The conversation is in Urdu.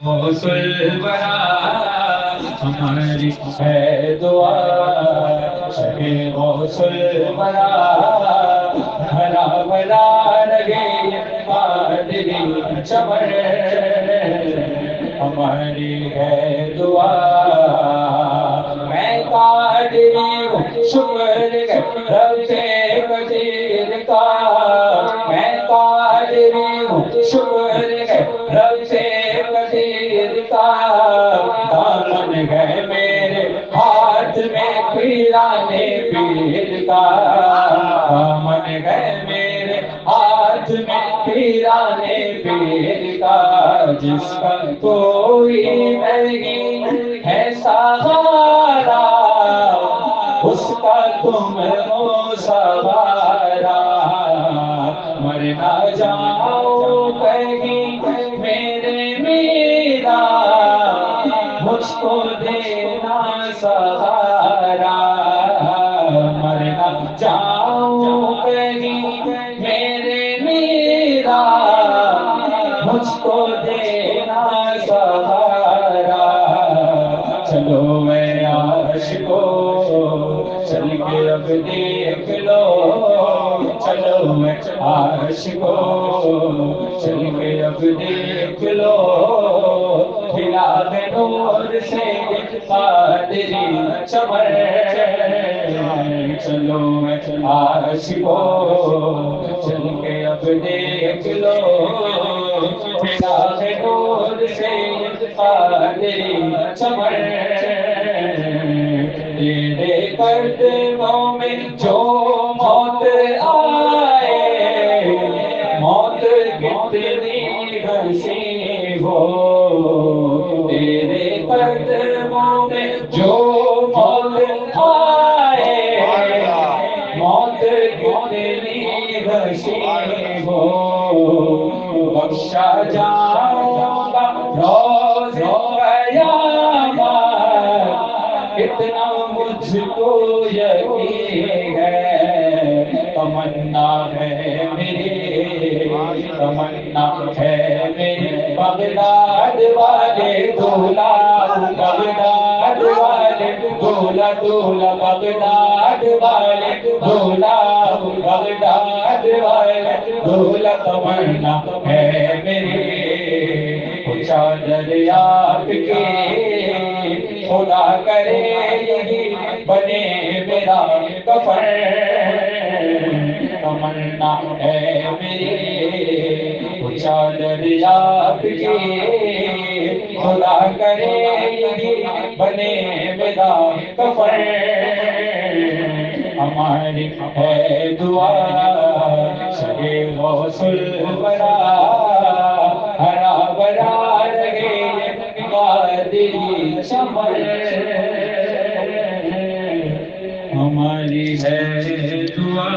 غوث الورا ہماری ہے دعا شہ غوث الورا بھلا بھلا لگے قادری چمن ہماری ہے دعا میں قادری ہوں شکر رب سے قدیر کا میں قادری ہوں شکر رب سے قدیر کا دامن ہے میرے ہاتھ میں پیرانے پیر کا دامن ہے میرے ہاتھ میں پیرانے پیر کا جس کا کوئی نہیں ہے سہارا اس کا تم ہو سہارا مر نہ جاؤ کہیں میرے میرا مجھ کو دینا سہارا مر نہ جاؤ کہیں میرے میرا مجھ کو دینا سہارا چلو میں عاشقو چل کے اب دیکھ لو چلو میں عاشقو چل کے اب دیکھ لو کھلا دے نور سے قادری چمن چلو میں عاشقو چل کے اب دیکھ لو کھلا دے نور سے قادری چمن تیرے قدموں میں جو موت آئے موت کتنی ہنسی ہو تیرے قدموں میں جو موت آئے موت کتنی ہنسی ہو بخشا جاؤں گا روز قیامت اتنا مجھ کو یقین ہے تمنا ہے میری تمنا ہے میری بغداد والے دولہ بغداد والے دولہ دولہ بغداد والے دولہ بغداد والے دولہ تمنا ہے میری چادر آپ کی خدا کرے یہی بنے میرا کفن تمنا ہے میری چادر آپ کی خدا کرے یہی بنے میرا کفن ہماری ہے دعا شہ غوث الورا ہرا بھرا رہے قادری چمن ہماری ہے دعا